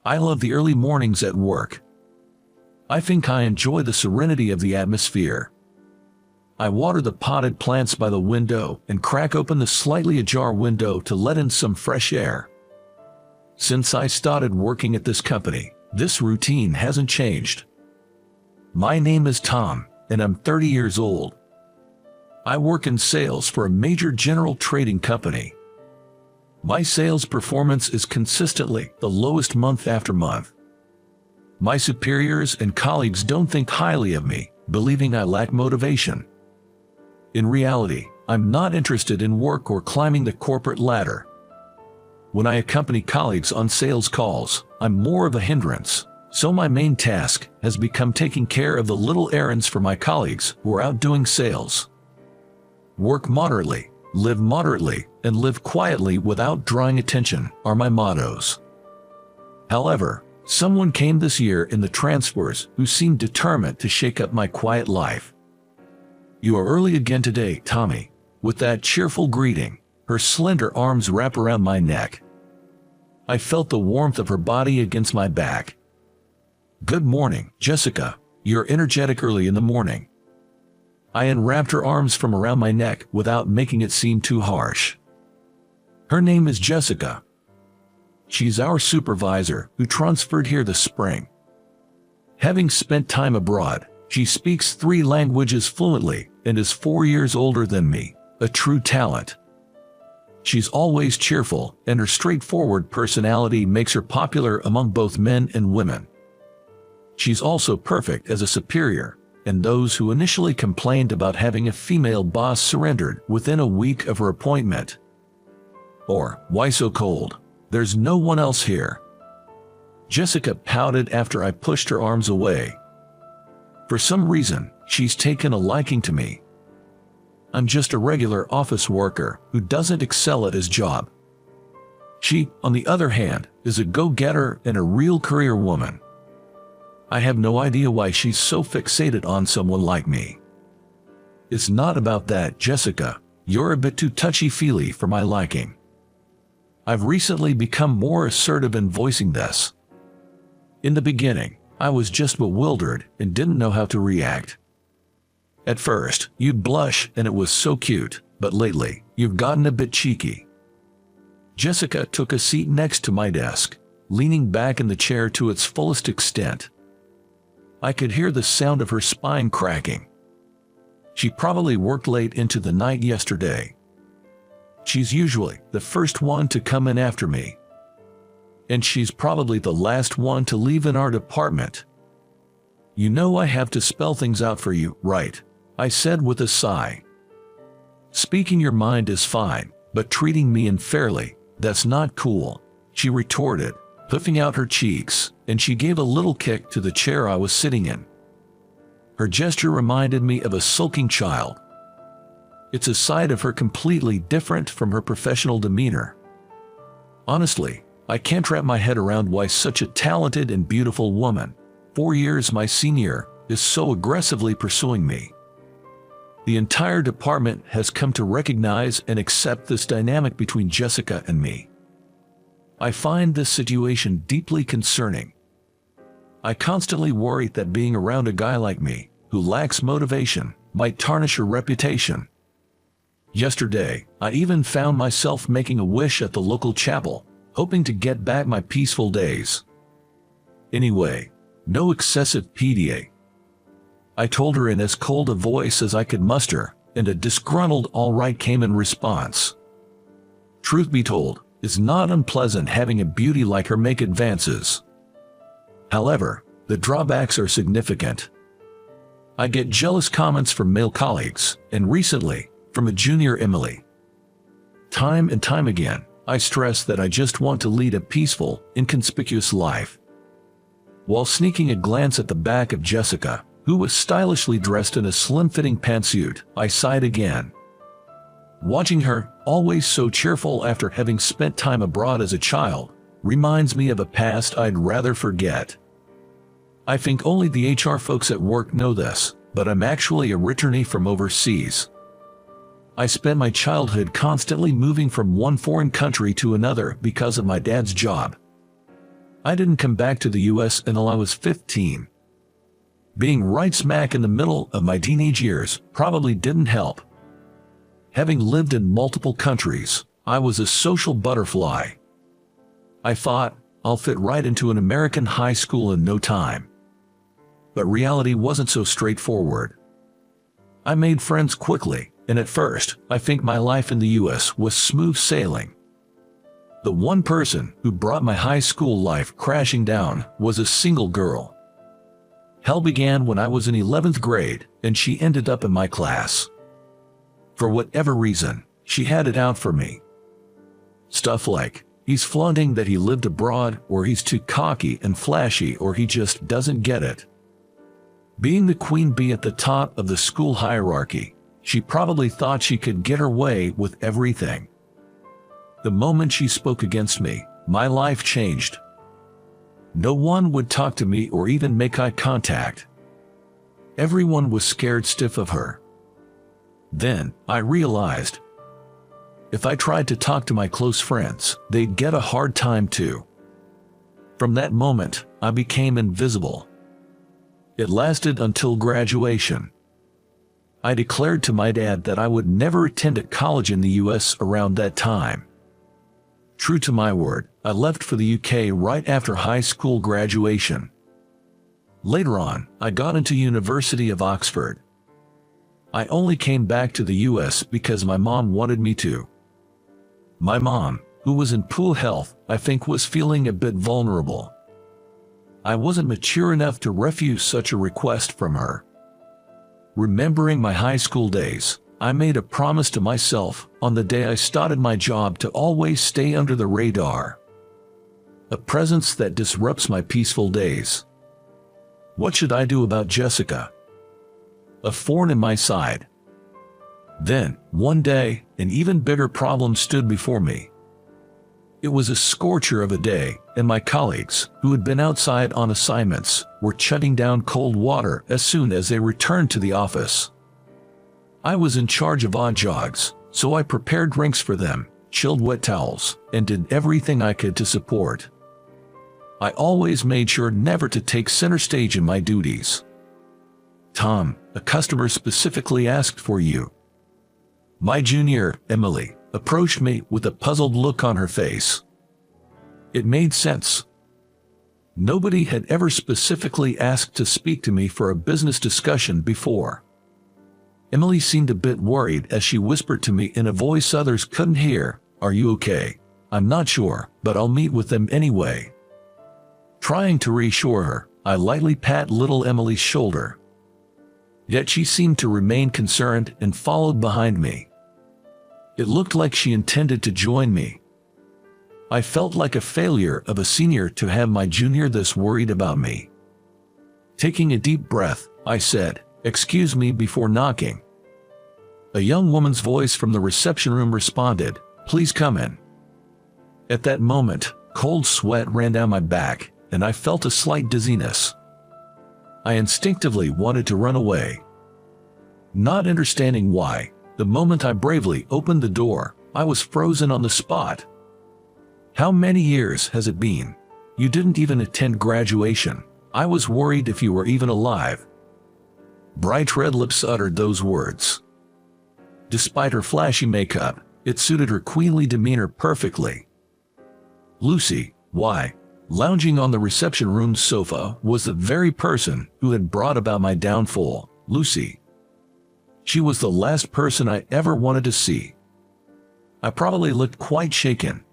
I love the early mornings at work. I think I enjoy the serenity of the atmosphere. I water the potted plants by the window and crack open the slightly ajar window to let in some fresh air. Since I started working at this company, this routine hasn't changed. My name is Tom, and I'm 30 years old. I work in sales for a major general trading company. My sales performance is consistently the lowest month after month. My superiors and colleagues don't think highly of me, believing I lack motivation. In reality, I'm not interested in work or climbing the corporate ladder. When I accompany colleagues on sales calls, I'm more of a hindrance, so my main task has become taking care of the little errands for my colleagues who are out doing sales. Work moderately, and live quietly without drawing attention are my mottos. However, someone came this year in the transfers who seemed determined to shake up my quiet life. "You are early again today, Tommy," with that cheerful greeting, her slender arms wrap around my neck. I felt the warmth of her body against my back. "Good morning, Jessica. You're energetic early in the morning." I unwrapped her arms from around my neck without making it seem too harsh. Her name is Jessica. She's our supervisor who transferred here this spring. Having spent time abroad, she speaks 3 languages fluently and is 4 years older than me, a true talent. She's always cheerful, and her straightforward personality makes her popular among both men and women. She's also perfect as a superior, and those who initially complained about having a female boss surrendered within a week of her appointment. Or, "Why so cold? There's no one else here." Jessica pouted after I pushed her arms away. For some reason, she's taken a liking to me. I'm just a regular office worker who doesn't excel at his job. She, on the other hand, is a go-getter and a real career woman. I have no idea why she's so fixated on someone like me. "It's not about that, Jessica. You're a bit too touchy-feely for my liking." I've recently become more assertive in voicing this. In the beginning, I was just bewildered and didn't know how to react. At first, you'd blush and it was so cute, but lately, you've gotten a bit cheeky. Jessica took a seat next to my desk, leaning back in the chair to its fullest extent. I could hear the sound of her spine cracking. She probably worked late into the night yesterday. She's usually the first one to come in after me. And she's probably the last one to leave in our department. "You know I have to spell things out for you, right?" I said with a sigh. "Speaking your mind is fine, but treating me unfairly, that's not cool," she retorted, puffing out her cheeks, and she gave a little kick to the chair I was sitting in. Her gesture reminded me of a sulking child. It's a side of her completely different from her professional demeanor. Honestly, I can't wrap my head around why such a talented and beautiful woman, 4 years my senior, is so aggressively pursuing me. The entire department has come to recognize and accept this dynamic between Jessica and me. I find this situation deeply concerning. I constantly worry that being around a guy like me, who lacks motivation, might tarnish her reputation. Yesterday, I even found myself making a wish at the local chapel, hoping to get back my peaceful days. Anyway, no excessive PDA. I told her in as cold a voice as I could muster, and a disgruntled "all right" came in response. Truth be told, it's not unpleasant having a beauty like her make advances. However, the drawbacks are significant. I get jealous comments from male colleagues, and recently, from a junior Emily. Time and time again, I stress that I just want to lead a peaceful, inconspicuous life. While sneaking a glance at the back of Jessica, who was stylishly dressed in a slim-fitting pantsuit, I sighed again. Watching her, always so cheerful after having spent time abroad as a child, reminds me of a past I'd rather forget. I think only the HR folks at work know this, but I'm actually a returnee from overseas. I spent my childhood constantly moving from one foreign country to another because of my dad's job. I didn't come back to the US until I was 15. Being right smack in the middle of my teenage years probably didn't help. Having lived in multiple countries, I was a social butterfly. I thought, I'll fit right into an American high school in no time. But reality wasn't so straightforward. I made friends quickly, and at first, I think my life in the US was smooth sailing. The one person who brought my high school life crashing down was a single girl. Hell began when I was in 11th grade, and she ended up in my class. For whatever reason, she had it out for me. Stuff like, he's flaunting that he lived abroad, or he's too cocky and flashy, or he just doesn't get it. Being the queen bee at the top of the school hierarchy, she probably thought she could get her way with everything. The moment she spoke against me, my life changed. No one would talk to me or even make eye contact. Everyone was scared stiff of her. Then, I realized, if I tried to talk to my close friends, they'd get a hard time too. From that moment, I became invisible. It lasted until graduation. I declared to my dad that I would never attend a college in the US around that time. True to my word, I left for the UK right after high school graduation. Later on, I got into University of Oxford. I only came back to the US because my mom wanted me to. My mom, who was in poor health, I think was feeling a bit vulnerable. I wasn't mature enough to refuse such a request from her. Remembering my high school days, I made a promise to myself on the day I started my job to always stay under the radar. A presence that disrupts my peaceful days. What should I do about Jessica? A thorn in my side. Then, one day, an even bigger problem stood before me. It was a scorcher of a day, and my colleagues, who had been outside on assignments, were shutting down cold water as soon as they returned to the office. I was in charge of odd jogs, so I prepared drinks for them, chilled wet towels, and did everything I could to support. I always made sure never to take center stage in my duties. Tom, a customer specifically asked for you. My junior, Emily, approached me with a puzzled look on her face. It made sense. Nobody had ever specifically asked to speak to me for a business discussion before. Emily seemed a bit worried as she whispered to me in a voice others couldn't hear, "Are you okay? I'm not sure, but I'll meet with them anyway." Trying to reassure her, I lightly pat little Emily's shoulder. Yet she seemed to remain concerned and followed behind me. It looked like she intended to join me. I felt like a failure of a senior to have my junior this worried about me. Taking a deep breath, I said, "Excuse me," before knocking. A young woman's voice from the reception room responded, "Please come in." At that moment, cold sweat ran down my back, and I felt a slight dizziness. I instinctively wanted to run away. Not understanding why, the moment I bravely opened the door, I was frozen on the spot. "How many years has it been? You didn't even attend graduation. I was worried if you were even alive." Bright red lips uttered those words. Despite her flashy makeup, it suited her queenly demeanor perfectly. Lucy, why? Lounging on the reception room's sofa was the very person who had brought about my downfall, Lucy. She was the last person I ever wanted to see. I probably looked quite shaken.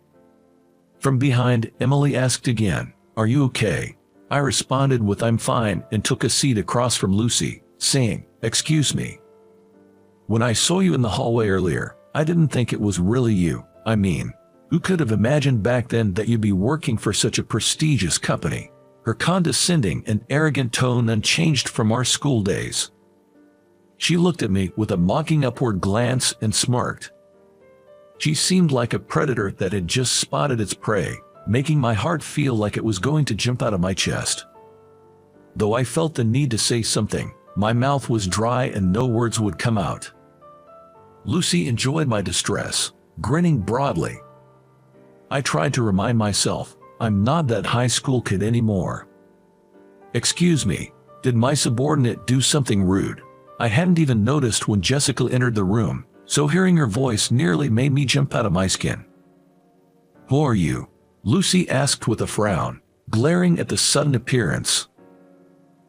From behind, Emily asked again, "Are you okay?" I responded with "I'm fine" and took a seat across from Lucy, saying, "Excuse me. When I saw you in the hallway earlier, I didn't think it was really you. I mean, who could have imagined back then that you'd be working for such a prestigious company?" Her condescending and arrogant tone unchanged from our school days. She looked at me with a mocking upward glance and smirked. She seemed like a predator that had just spotted its prey, making my heart feel like it was going to jump out of my chest. Though I felt the need to say something, my mouth was dry and no words would come out. Lucy enjoyed my distress, grinning broadly. I tried to remind myself, I'm not that high school kid anymore." "Excuse me, did my subordinate do something rude?" I hadn't even noticed when Jessica entered the room, so hearing her voice nearly made me jump out of my skin. "Who are you?" Lucy asked with a frown, glaring at the sudden appearance.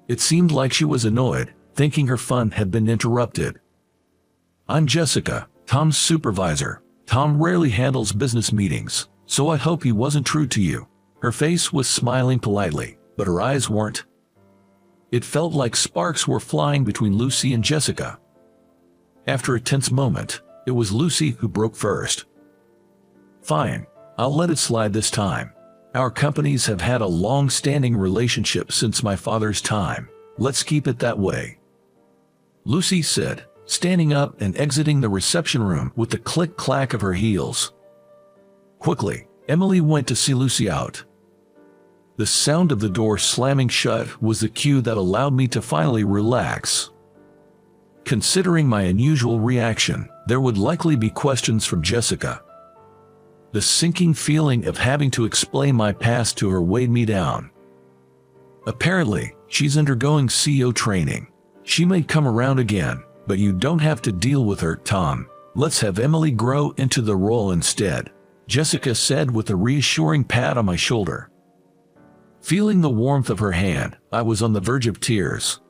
It seemed like she was annoyed, thinking her fun had been interrupted. "I'm Jessica, Tom's supervisor. Tom rarely handles business meetings, so I hope he wasn't rude to you." Her face was smiling politely, but her eyes weren't. It felt like sparks were flying between Lucy and Jessica. After a tense moment, it was Lucy who broke first. "Fine, I'll let it slide this time. Our companies have had a long-standing relationship since my father's time. Let's keep it that way," Lucy said, standing up and exiting the reception room with the click-clack of her heels. Quickly, Emily went to see Lucy out. The sound of the door slamming shut was the cue that allowed me to finally relax. Considering my unusual reaction, there would likely be questions from Jessica. The sinking feeling of having to explain my past to her weighed me down. Apparently, she's undergoing CEO training. She may come around again, but you don't have to deal with her, Tom. Let's have Emily grow into the role instead," Jessica said with a reassuring pat on my shoulder. Feeling the warmth of her hand, I was on the verge of tears.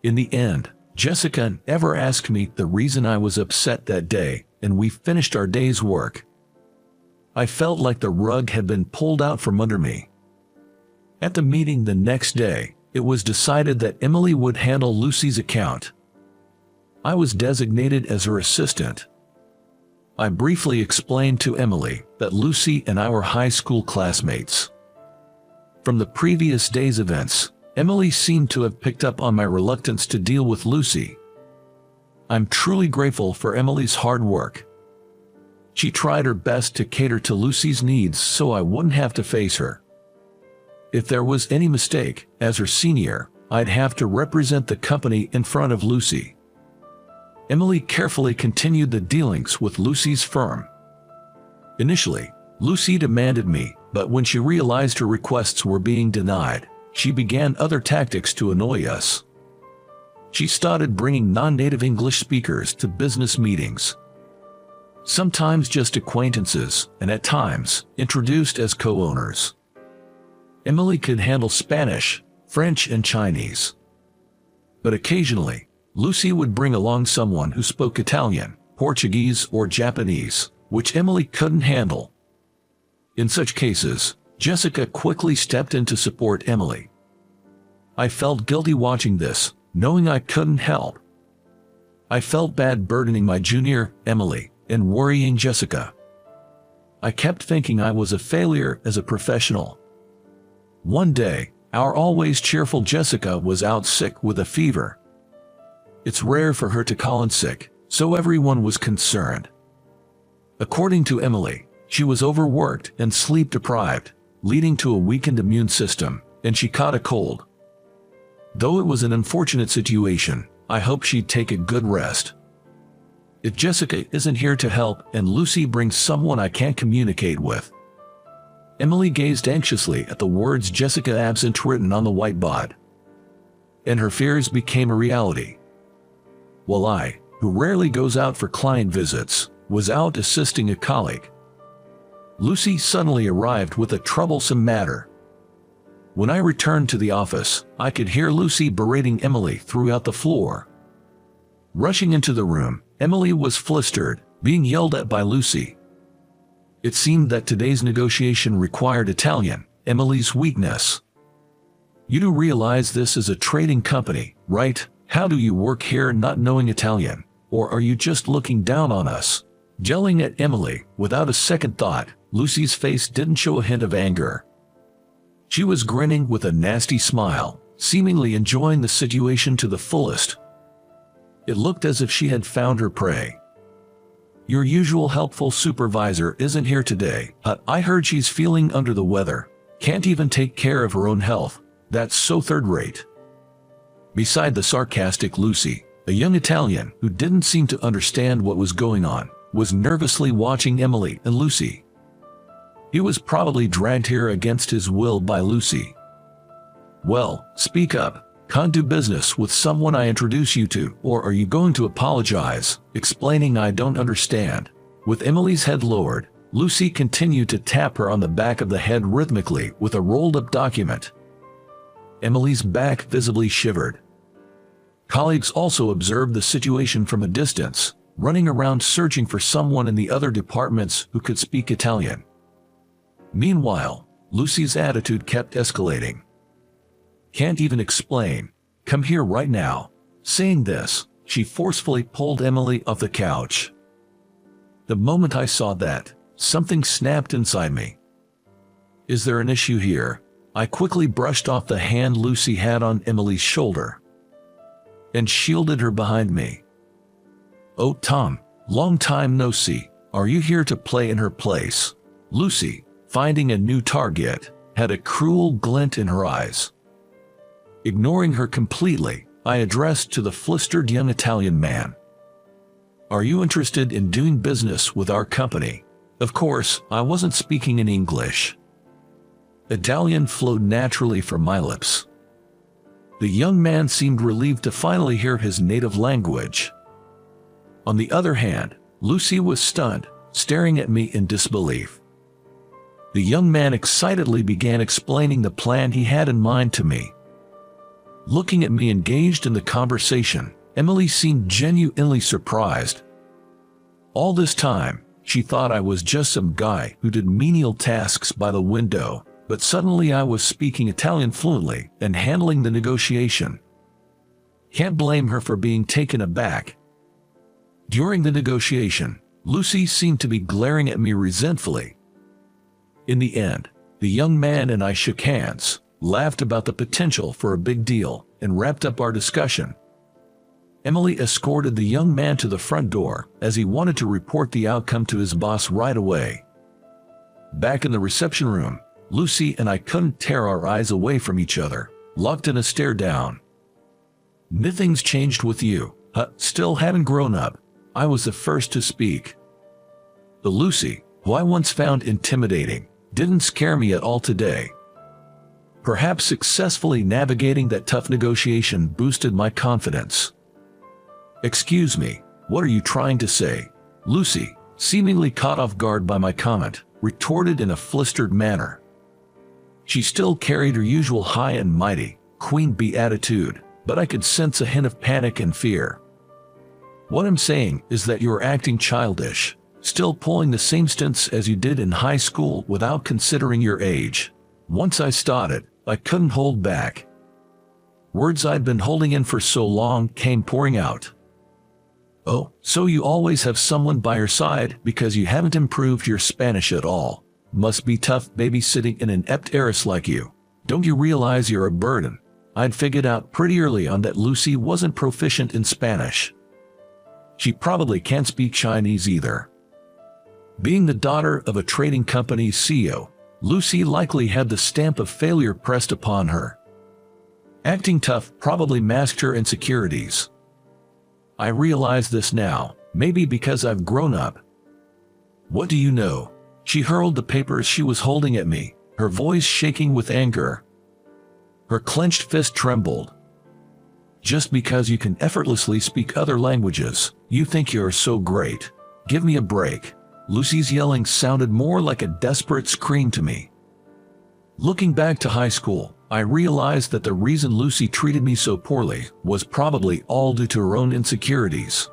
In the end, Jessica never asked me the reason I was upset that day, and we finished our day's work. I felt like the rug had been pulled out from under me. At the meeting the next day, it was decided that Emily would handle Lucy's account. I was designated as her assistant. I briefly explained to Emily that Lucy and I were high school classmates. From the previous day's events, Emily seemed to have picked up on my reluctance to deal with Lucy. I'm truly grateful for Emily's hard work. She tried her best to cater to Lucy's needs so I wouldn't have to face her. If there was any mistake, as her senior, I'd have to represent the company in front of Lucy. Emily carefully continued the dealings with Lucy's firm. Initially, Lucy demanded me, but when she realized her requests were being denied, she began other tactics to annoy us. She started bringing non-native English speakers to business meetings. Sometimes just acquaintances, and at times, introduced as co-owners. Emily could handle Spanish, French, and Chinese. But occasionally, Lucy would bring along someone who spoke Italian, Portuguese, or Japanese, which Emily couldn't handle. In such cases, Jessica quickly stepped in to support Emily. I felt guilty watching this, knowing I couldn't help. I felt bad burdening my junior, Emily, and worrying Jessica. I kept thinking I was a failure as a professional. One day, our always cheerful Jessica was out sick with a fever. It's rare for her to call in sick, so everyone was concerned. According to Emily, she was overworked and sleep-deprived, leading to a weakened immune system, and she caught a cold. Though it was an unfortunate situation, I hope she'd take a good rest. If Jessica isn't here to help and Lucy brings someone I can't communicate with. Emily gazed anxiously at the words Jessica absent written on the whiteboard. And her fears became a reality. While I, who rarely goes out for client visits, was out assisting a colleague, Lucy suddenly arrived with a troublesome matter. When I returned to the office, I could hear Lucy berating Emily throughout the floor. Rushing into the room, Emily was flustered, being yelled at by Lucy. It seemed that today's negotiation required Italian, Emily's weakness. "You do realize this is a trading company, right? How do you work here not knowing Italian? Or are you just looking down on us?" Yelling at Emily, without a second thought, Lucy's face didn't show a hint of anger. She was grinning with a nasty smile, seemingly enjoying the situation to the fullest. It looked as if she had found her prey. "Your usual helpful supervisor isn't here today. I heard she's feeling under the weather. Can't even take care of her own health. That's so third-rate." Beside the sarcastic Lucy, a young Italian who didn't seem to understand what was going on, was nervously watching Emily and Lucy. He was probably dragged here against his will by Lucy. Well, speak up. Can't do business with someone I introduce you to, or are you going to apologize, explaining I don't understand? With Emily's head lowered, Lucy continued to tap her on the back of the head rhythmically with a rolled-up document. Emily's back visibly shivered. Colleagues also observed the situation from a distance, running around searching for someone in the other departments who could speak Italian. Meanwhile, Lucy's attitude kept escalating. Can't even explain. Come here right now. Saying this, she forcefully pulled Emily off the couch. The moment I saw that, something snapped inside me. Is there an issue here? I quickly brushed off the hand Lucy had on Emily's shoulder and shielded her behind me. Oh, Tom, long time no see. Are you here to play in her place? Lucy, finding a new target, had a cruel glint in her eyes. Ignoring her completely, I addressed to the flustered young Italian man. Are you interested in doing business with our company? Of course, I wasn't speaking in English. Italian flowed naturally from my lips. The young man seemed relieved to finally hear his native language. On the other hand, Lucy was stunned, staring at me in disbelief. The young man excitedly began explaining the plan he had in mind to me. Looking at me engaged in the conversation, Emily seemed genuinely surprised. All this time, she thought I was just some guy who did menial tasks by the window, but suddenly I was speaking Italian fluently and handling the negotiation. Can't blame her for being taken aback. During the negotiation, Lucy seemed to be glaring at me resentfully. In the end, the young man and I shook hands, laughed about the potential for a big deal, and wrapped up our discussion. Emily escorted the young man to the front door as he wanted to report the outcome to his boss right away. Back in the reception room, Lucy and I couldn't tear our eyes away from each other, locked in a stare down. Nothing's changed with you, huh? Still haven't grown up. I was the first to speak. The Lucy, who I once found intimidating, didn't scare me at all today. Perhaps successfully navigating that tough negotiation boosted my confidence. Excuse me, what are you trying to say? Lucy, seemingly caught off guard by my comment, retorted in a flustered manner. She still carried her usual high and mighty, queen bee attitude, but I could sense a hint of panic and fear. What I'm saying is that you're acting childish, still pulling the same stunts as you did in high school without considering your age. Once I started, I couldn't hold back. Words I'd been holding in for so long came pouring out. Oh, so you always have someone by your side because you haven't improved your Spanish at all. Must be tough babysitting an inept heiress like you. Don't you realize you're a burden? I'd figured out pretty early on that Lucy wasn't proficient in Spanish. She probably can't speak Chinese either. Being the daughter of a trading company's CEO, Lucy likely had the stamp of failure pressed upon her. Acting tough probably masked her insecurities. I realize this now, maybe because I've grown up. What do you know? She hurled the papers she was holding at me, her voice shaking with anger. Her clenched fist trembled. Just because you can effortlessly speak other languages, you think you're so great. Give me a break. Lucy's yelling sounded more like a desperate scream to me. Looking back to high school, I realized that the reason Lucy treated me so poorly was probably all due to her own insecurities.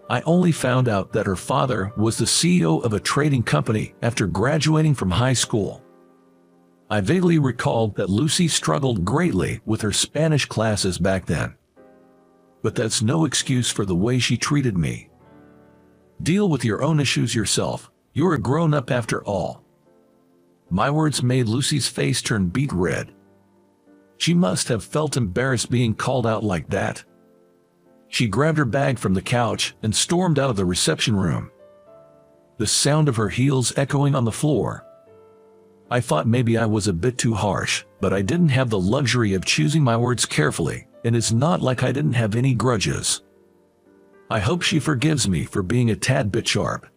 I only found out that her father was the CEO of a trading company after graduating from high school. I vaguely recalled that Lucy struggled greatly with her Spanish classes back then. But that's no excuse for the way she treated me. Deal with your own issues yourself. You're a grown-up after all. My words made Lucy's face turn beet red. She must have felt embarrassed being called out like that. She grabbed her bag from the couch and stormed out of the reception room, the sound of her heels echoing on the floor. I thought maybe I was a bit too harsh, but I didn't have the luxury of choosing my words carefully, and it's not like I didn't have any grudges. I hope she forgives me for being a tad bit sharp.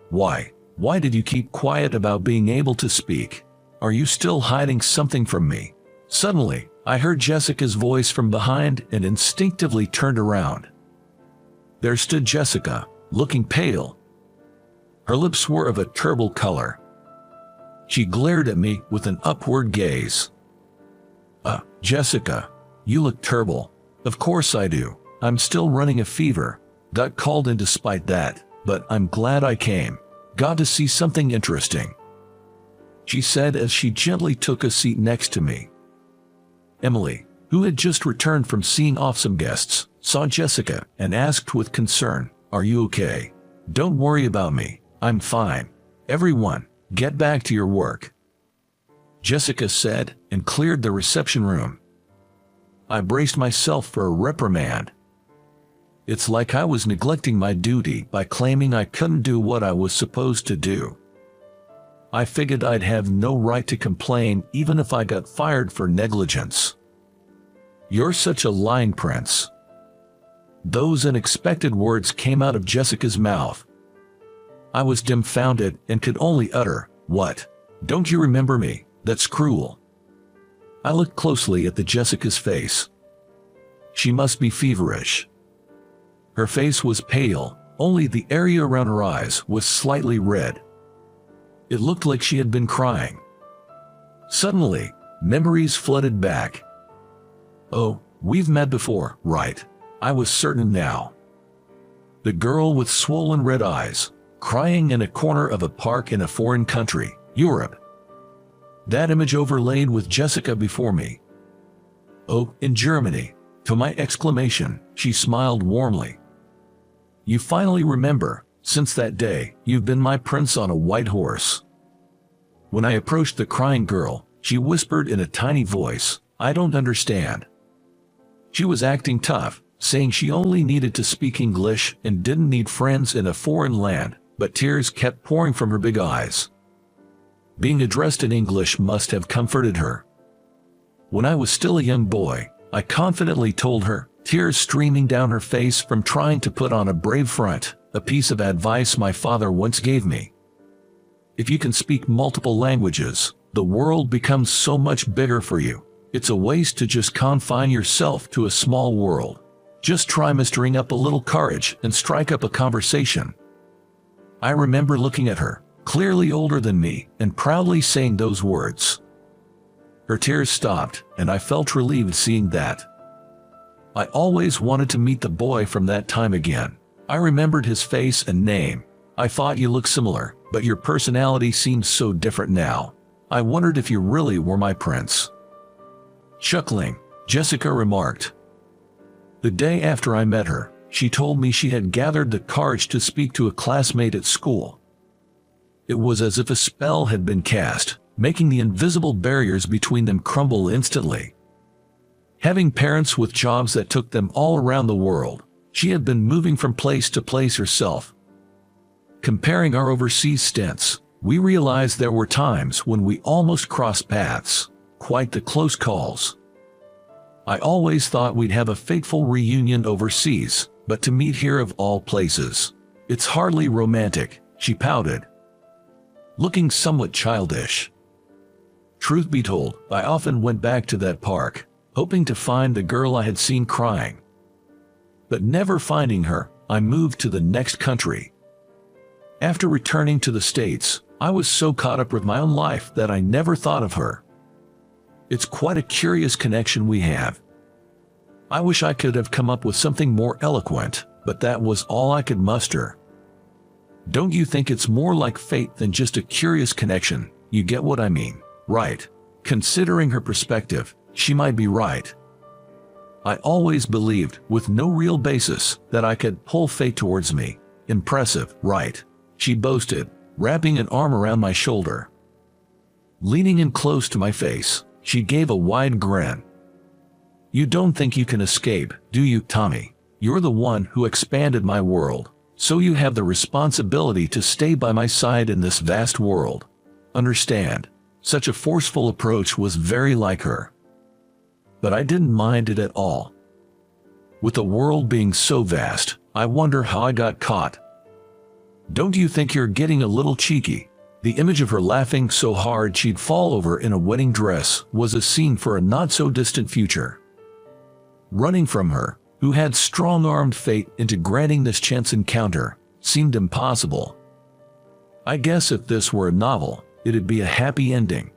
Why? Why did you keep quiet about being able to speak? Are you still hiding something from me? Suddenly, I heard Jessica's voice from behind and instinctively turned around. There stood Jessica, looking pale. Her lips were of a turble color. She glared at me with an upward gaze. Jessica, you look terrible." "Of course I do. I'm still running a fever. Got called in despite that, but I'm glad I came. Got to see something interesting," she said as she gently took a seat next to me. Emily, who had just returned from seeing off some guests, saw Jessica and asked with concern, "Are you okay?" "Don't worry about me. I'm fine. Everyone, get back to your work," Jessica said and cleared the reception room. I braced myself for a reprimand. It's like I was neglecting my duty by claiming I couldn't do what I was supposed to do. I figured I'd have no right to complain even if I got fired for negligence. "You're such a lying prince." Those unexpected words came out of Jessica's mouth. I was dumbfounded and could only utter, "What? Don't you remember me? That's cruel." I looked closely at Jessica's face. She must be feverish. Her face was pale, only the area around her eyes was slightly red. It looked like she had been crying. Suddenly, memories flooded back. "Oh, we've met before, right?" I was certain now. The girl with swollen red eyes, crying in a corner of a park in a foreign country, Europe. That image overlaid with Jessica before me. "Oh, in Germany." To my exclamation, she smiled warmly. "You finally remember. Since that day, you've been my prince on a white horse." When I approached the crying girl, she whispered in a tiny voice, "I don't understand." She was acting tough, saying she only needed to speak English and didn't need friends in a foreign land, but tears kept pouring from her big eyes. Being addressed in English must have comforted her. When I was still a young boy, I confidently told her, tears streaming down her face from trying to put on a brave front, a piece of advice my father once gave me. If you can speak multiple languages, the world becomes so much bigger for you. It's a waste to just confine yourself to a small world. Just try mustering up a little courage and strike up a conversation. I remember looking at her, clearly older than me, and proudly saying those words. Her tears stopped, and I felt relieved seeing that. I always wanted to meet the boy from that time again. I remembered his face and name. "I thought you looked similar, but your personality seems so different now. I wondered if you really were my prince." Chuckling, Jessica remarked. The day after I met her, she told me she had gathered the courage to speak to a classmate at school. It was as if a spell had been cast, making the invisible barriers between them crumble instantly. Having parents with jobs that took them all around the world, she had been moving from place to place herself. Comparing our overseas stints, we realized there were times when we almost crossed paths, quite the close calls. I always thought we'd have a fateful reunion overseas, but to meet here of all places. It's hardly romantic, she pouted, looking somewhat childish. Truth be told, I often went back to that park, hoping to find the girl I had seen crying. But never finding her, I moved to the next country. After returning to the States, I was so caught up with my own life that I never thought of her. It's quite a curious connection we have. I wish I could have come up with something more eloquent, but that was all I could muster. Don't you think it's more like fate than just a curious connection? You get what I mean, right? Considering her perspective, she might be right. I always believed, with no real basis, that I could pull fate towards me. Impressive, right? She boasted, wrapping an arm around my shoulder. Leaning in close to my face, she gave a wide grin. You don't think you can escape, do you, Tommy? You're the one who expanded my world, so you have the responsibility to stay by my side in this vast world. Understand? Such a forceful approach was very like her. But I didn't mind it at all. With the world being so vast, I wonder how I got caught. Don't you think you're getting a little cheeky? The image of her laughing so hard she'd fall over in a wedding dress was a scene for a not-so-distant future. Running from her, who had strong-armed fate into granting this chance encounter, seemed impossible. I guess if this were a novel, it'd be a happy ending.